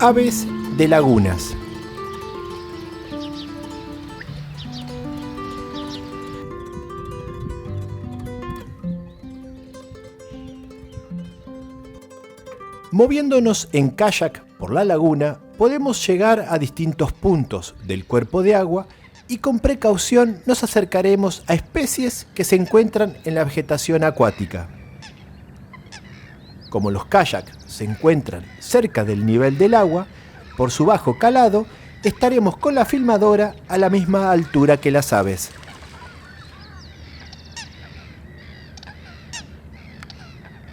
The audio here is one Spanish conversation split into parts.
Aves de lagunas. Moviéndonos en kayak por la laguna, podemos llegar a distintos puntos del cuerpo de agua y con precaución nos acercaremos a especies que se encuentran en la vegetación acuática. Como los kayaks se encuentran cerca del nivel del agua, por su bajo calado, estaremos con la filmadora a la misma altura que las aves.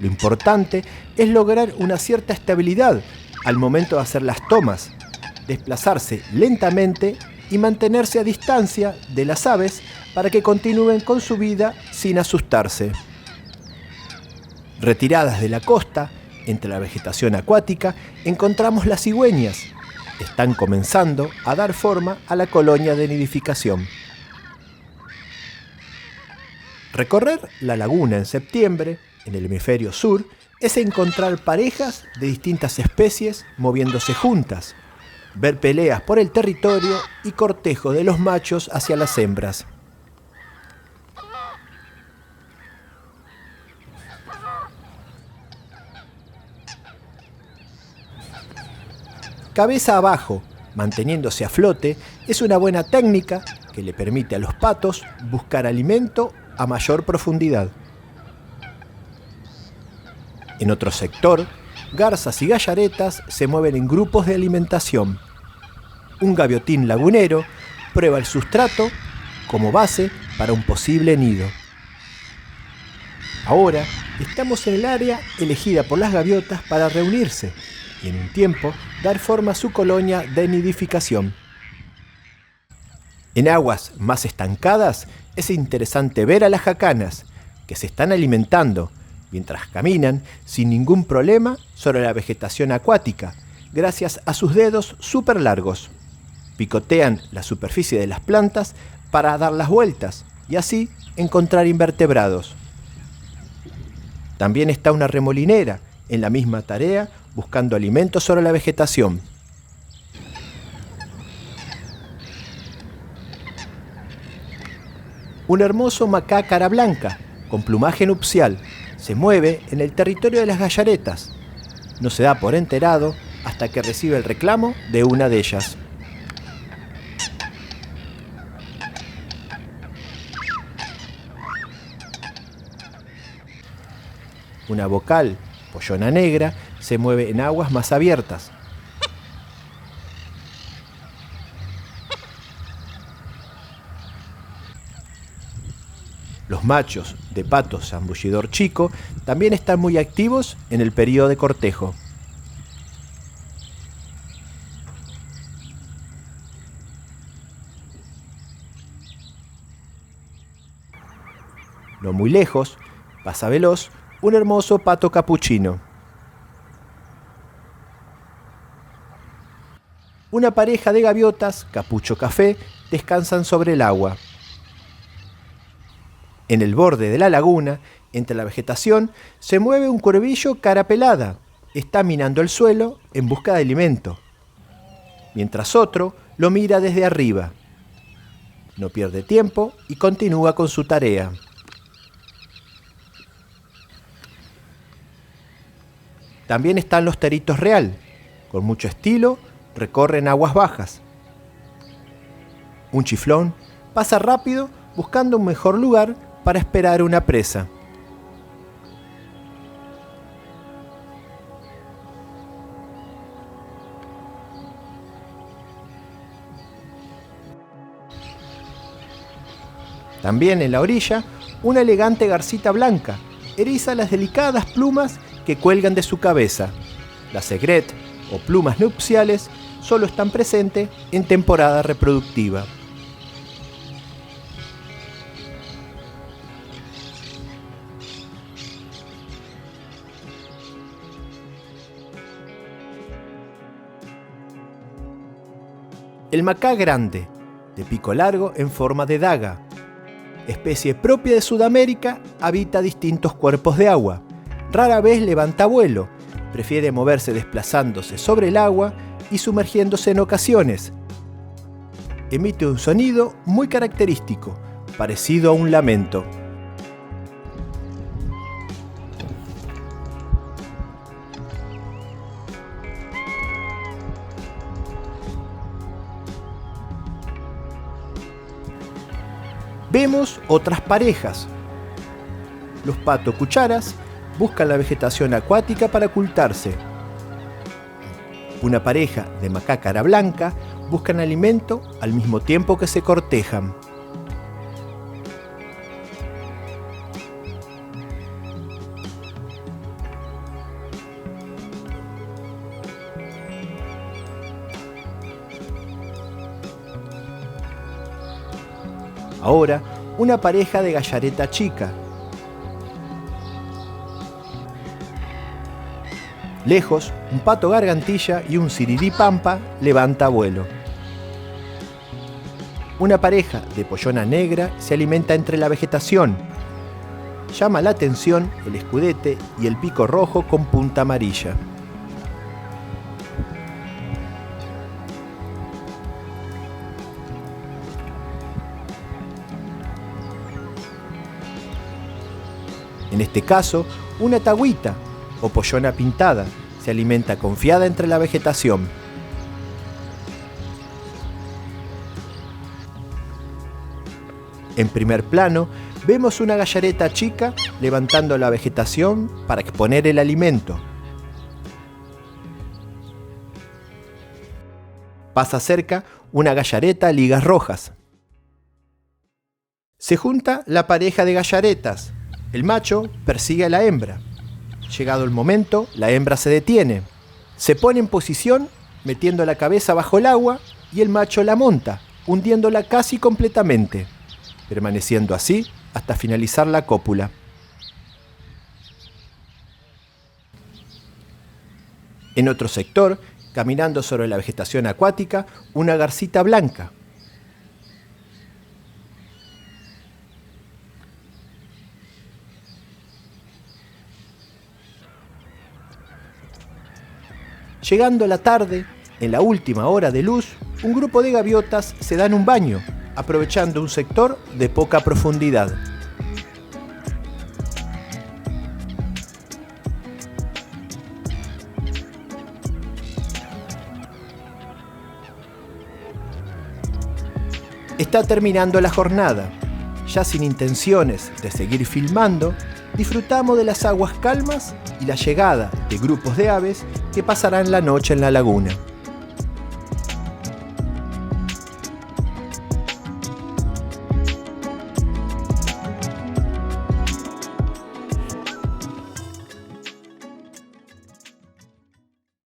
Lo importante es lograr una cierta estabilidad al momento de hacer las tomas, desplazarse lentamente y mantenerse a distancia de las aves para que continúen con su vida sin asustarse. Retiradas de la costa, entre la vegetación acuática, encontramos las cigüeñas. Están comenzando a dar forma a la colonia de nidificación. Recorrer la laguna en septiembre, en el hemisferio sur, es encontrar parejas de distintas especies moviéndose juntas, ver peleas por el territorio y cortejo de los machos hacia las hembras. Cabeza abajo, manteniéndose a flote, es una buena técnica que le permite a los patos buscar alimento a mayor profundidad. En otro sector, garzas y gallaretas se mueven en grupos de alimentación. Un gaviotín lagunero prueba el sustrato como base para un posible nido. Ahora estamos en el área elegida por las gaviotas para reunirse y en un tiempo dar forma a su colonia de nidificación. En aguas más estancadas es interesante ver a las jacanas que se están alimentando mientras caminan sin ningún problema sobre la vegetación acuática, gracias a sus dedos súper largos. Picotean la superficie de las plantas para dar las vueltas y así encontrar invertebrados. También está una remolinera en la misma tarea buscando alimentos sobre la vegetación. Un hermoso macá cara blanca con plumaje nupcial se mueve en el territorio de las gallaretas. No se da por enterado hasta que recibe el reclamo de una de ellas. Una vocal, pollona negra, se mueve en aguas más abiertas. Los machos de pato zambullidor chico también están muy activos en el periodo de cortejo. No muy lejos, pasa veloz un hermoso pato capuchino. Una pareja de gaviotas, capucho café, descansan sobre el agua. En el borde de la laguna, entre la vegetación, se mueve un cuervillo cara pelada. Está minando el suelo en busca de alimento, mientras otro lo mira desde arriba. No pierde tiempo y continúa con su tarea. También están los teritos real. Con mucho estilo, recorren aguas bajas. Un chiflón pasa rápido buscando un mejor lugar para esperar una presa. También en la orilla, una elegante garcita blanca eriza las delicadas plumas que cuelgan de su cabeza. Las aigrettes o plumas nupciales solo están presentes en temporada reproductiva. El macá grande, de pico largo en forma de daga. Especie propia de Sudamérica, habita distintos cuerpos de agua. Rara vez levanta vuelo, prefiere moverse desplazándose sobre el agua y sumergiéndose en ocasiones. Emite un sonido muy característico, parecido a un lamento. Vemos otras parejas. Los pato-cucharas buscan la vegetación acuática para ocultarse. Una pareja de macácara blanca buscan alimento al mismo tiempo que se cortejan. Ahora, una pareja de gallareta chica. Lejos, un pato gargantilla y un sirirí pampa levanta vuelo. Una pareja de pollona negra se alimenta entre la vegetación. Llama la atención el escudete y el pico rojo con punta amarilla. En este caso, una tagüita o pollona pintada se alimenta confiada entre la vegetación. En primer plano, vemos una gallareta chica levantando la vegetación para exponer el alimento. Pasa cerca una gallareta a ligas rojas. Se junta la pareja de gallaretas. El macho persigue a la hembra. Llegado el momento, la hembra se detiene. Se pone en posición, metiendo la cabeza bajo el agua, y el macho la monta, hundiéndola casi completamente, permaneciendo así hasta finalizar la cópula. En otro sector, caminando sobre la vegetación acuática, una garcita blanca. Llegando la tarde, en la última hora de luz, un grupo de gaviotas se dan un baño, aprovechando un sector de poca profundidad. Está terminando la jornada. Ya sin intenciones de seguir filmando, disfrutamos de las aguas calmas y la llegada de grupos de aves que pasarán la noche en la laguna.